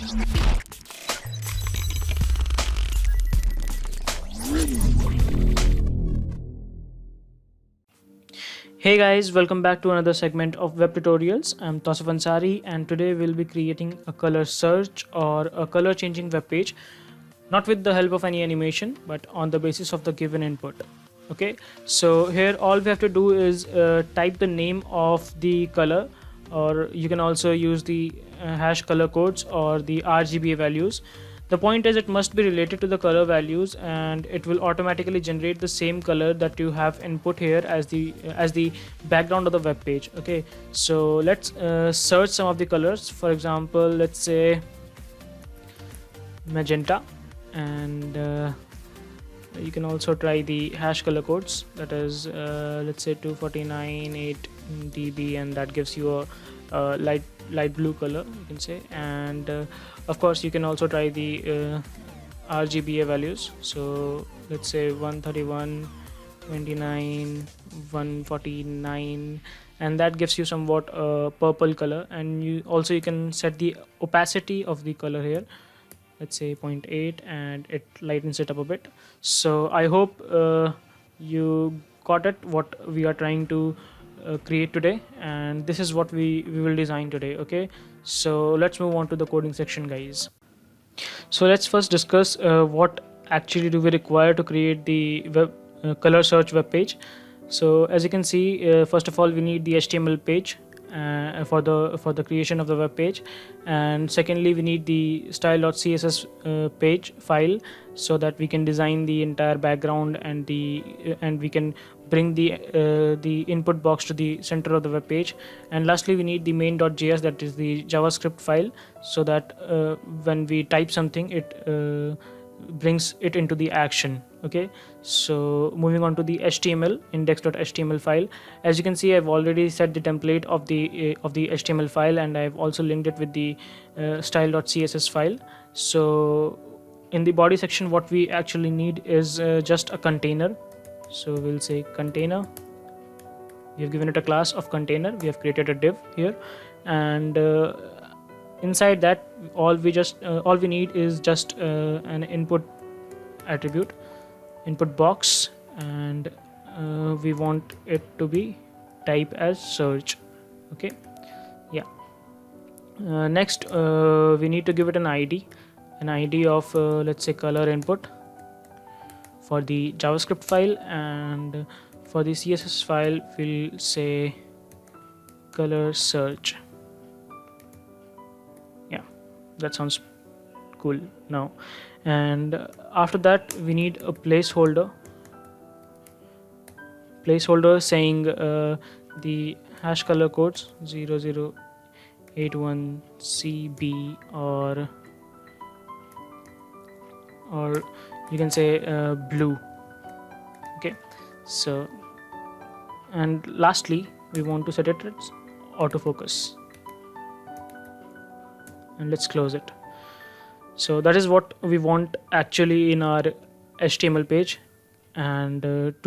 Hey guys, welcome back to another segment of web tutorials. I'm Tausif Ansari and today we'll be creating a color search or a color changing web page, not with the help of any animation but on the basis of the given input. Okay, so here all we have to do is type the name of the color, or you can also use the hash color codes or the RGB values. The point is it must be related to the color values and it will automatically generate the same color that you have input here as the background of the web page. Okay, so let's search some of the colors. For example, let's say magenta, and you can also try the hash color codes, that is let's say 2498 dB, and that gives you a light blue color, you can say. And of course you can also try the RGBA values, so let's say 131, 29, 149, and that gives you somewhat purple color. And you can set the opacity of the color here, let's say 0.8, and it lightens it up a bit. So I hope you got it what we are trying to create today, and this is what we will design today. Okay, so let's move on to the coding section, guys. So let's first discuss what actually do we require to create the color search web page. So as you can see, first of all we need the HTML page for the creation of the web page, and secondly we need the style.css page file so that we can design the entire background and we can bring the input box to the center of the web page. And lastly we need the main.js, that is the JavaScript file, so that when we type something it brings it into the action. Okay, so moving on to the HTML index.html file. As you can see, I've already set the template of the HTML file, and I've also linked it with the style.css file. So in the body section what we actually need is just a container. So we'll say container. We have given it a class of container, we have created a div here, and inside that all we need is just an input attribute, input box, and we want it to be type as search. Okay, yeah. Next we need to give it an ID of let's say color input for the JavaScript file, and for the CSS file we'll say color search. Yeah, that sounds cool now. And after that we need a placeholder saying the hash color codes 0081CB, or you can say blue. Okay, so, and lastly we want to set it as autofocus, and let's close it. So that is what we want actually in our HTML page. And to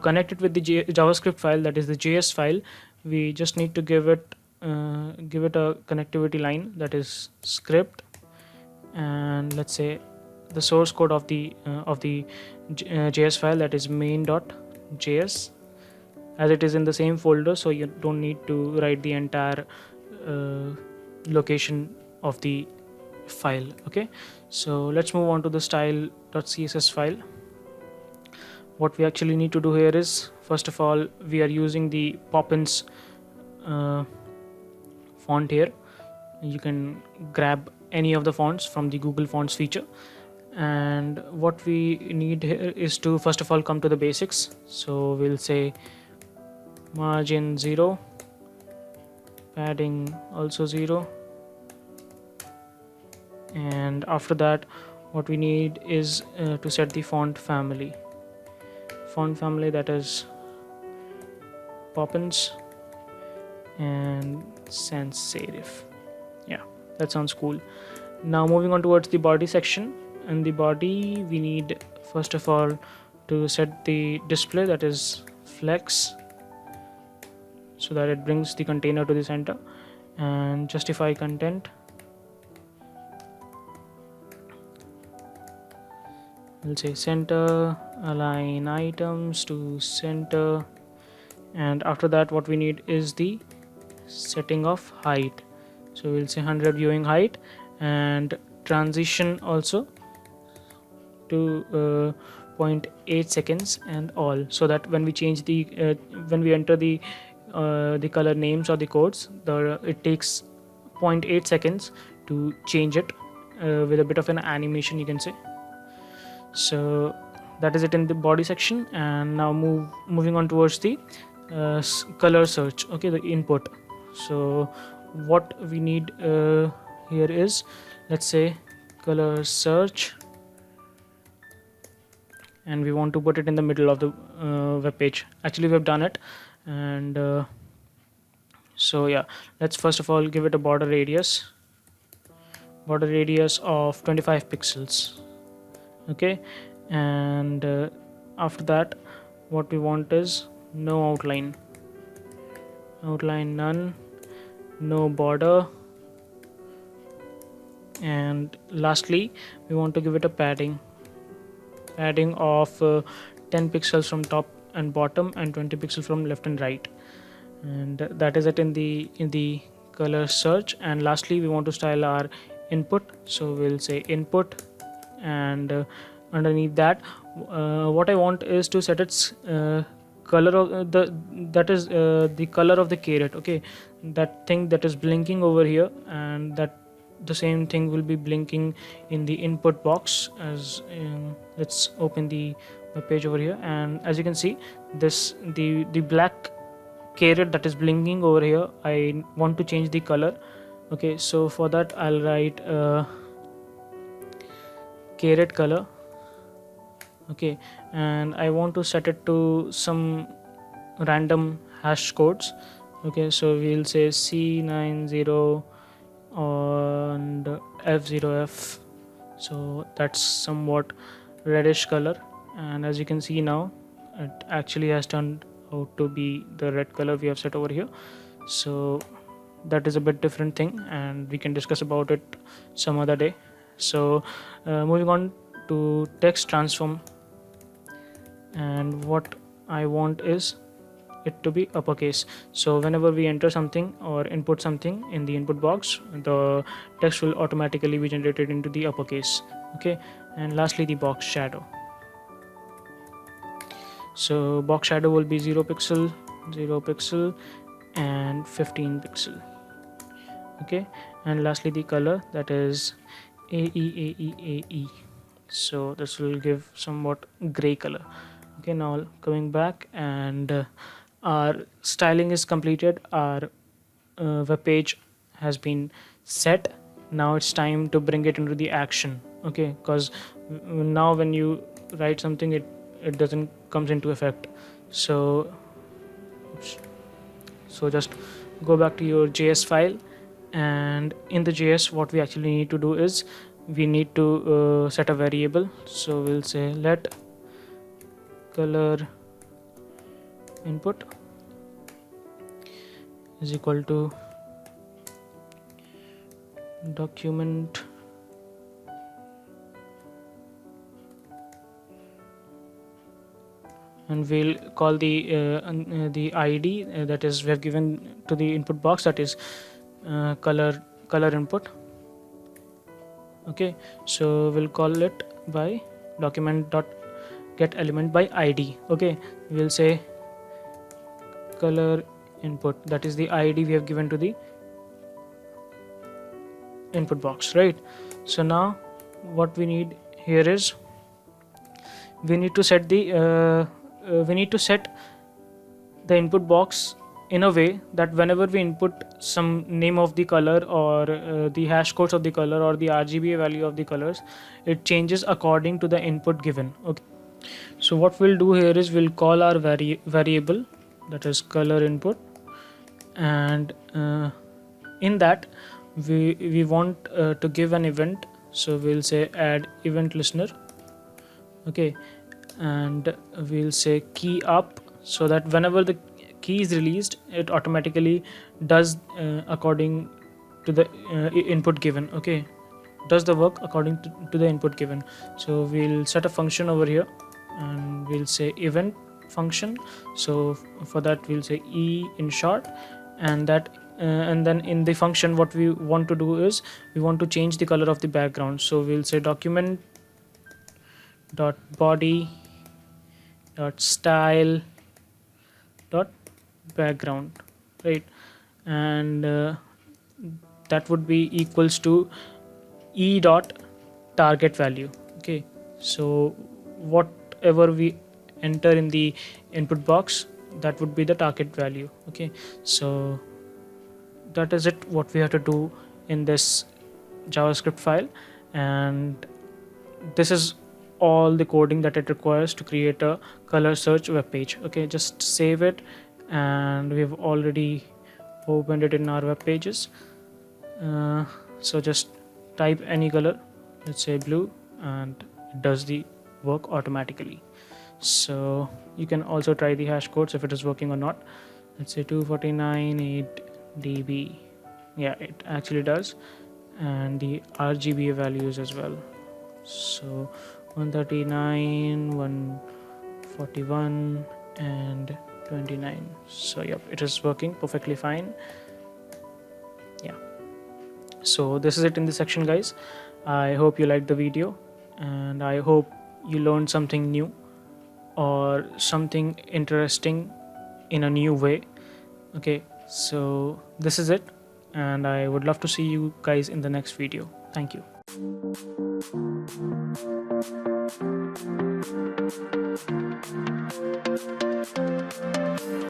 connect it with the JavaScript file, that is the JS file, we just need to give it a connectivity line, that is script, and let's say the source code of the JS file, that is main.js, as it is in the same folder, so you don't need to write the entire location of the file. Okay, so let's move on to the style.css file. What we actually need to do here is, first of all, we are using the Poppins font here. You can grab any of the fonts from the Google Fonts feature, and what we need here is to first of all come to the basics. So we'll say margin 0, padding also 0, and after that what we need is to set the font family, that is Poppins and sans serif. Yeah, that sounds cool. Now moving on towards the body section. In the body we need first of all to set the display, that is flex, so that it brings the container to the center, and justify content, we'll say center, align items to center, and after that what we need is the setting of height. So we'll say 100 viewing height, and transition also to 0.8 seconds and all, so that when we change the when we enter the color names or the codes, it takes 0.8 seconds to change it with a bit of an animation, you can say. So that is it in the body section. And now moving on towards the color search, okay, the input. So what we need here is, let's say, color search, and we want to put it in the middle of the web page. Actually, we have done it. And so yeah, let's first of all give it a border radius of 25 pixels. Okay, and after that what we want is no outline none, no border, and lastly we want to give it a padding of 10 pixels from top and bottom and 20 pixels from left and right. And that is it in the color search. And lastly we want to style our input, so we'll say input, and underneath that what I want is to set its color of the color of the caret, okay, that thing that is blinking over here, and that the same thing will be blinking in the input box. As let's open the web page over here, and as you can see, this the black caret that is blinking over here, I want to change the color. Okay, so for that I'll write caret color. Okay, and I want to set it to some random hash codes. Okay, so we'll say C90 and F0F, so that's somewhat reddish color. And as you can see now, it actually has turned out to be the red color we have set over here. So that is a bit different thing, and we can discuss about it some other day. So moving on to text transform, and what I want is it to be uppercase. So whenever we enter something or input something in the input box, the text will automatically be generated into the uppercase. Okay, and lastly the box shadow. So box shadow will be 0 pixel, and 15 pixel. Okay, and lastly the color, that is AE. So this will give somewhat gray color. Okay, now coming back, and our styling is completed, our web page has been set. Now it's time to bring it into the action. Okay, because now when you write something, it doesn't comes into effect. So just go back to your JS file, and in the JS what we actually need to do is we need to set a variable. So we'll say let color input is equal to document and we'll call the ID that is we have given to the input box, that is color input. Okay, so we'll call it by document dot get element by ID. Okay, we'll say color input, that is the ID we have given to the input box, right? So now what we need here is we need to set the input box in a way that whenever we input some name of the color or the hash codes of the color or the RGBA value of the colors, it changes according to the input given. Okay, so what we'll do here is we'll call our variable, that is color input, and in that we want to give an event. So we'll say add event listener. Okay, and we'll say key up, so that whenever the key is released, it automatically does according to the input given. Okay, does the work according to the input given. So we'll set a function over here and we'll say event function. So for that we'll say e in short, and then in the function what we want to do is we want to change the color of the background. So we'll say document dot body dot style dot background, right? And that would be equals to e dot target value. Okay, so whatever we enter in the input box, that would be the target value. Okay, so that is it, what we have to do in this JavaScript file, and this is all the coding that it requires to create a color search web page. Okay, just save it, and we've already opened it in our web pages. So just type any color, let's say blue, and it does the work automatically. So you can also try the hash codes if it is working or not. Let's say 249 8 dB. Yeah, it actually does, and the RGB values as well. So 139 141 and 29. So yep, it is working perfectly fine. Yeah, so this is it in this section, guys. I hope you liked the video, and I hope you learned something new or something interesting in a new way. Okay, so this is it, and I would love to see you guys in the next video. Thank you.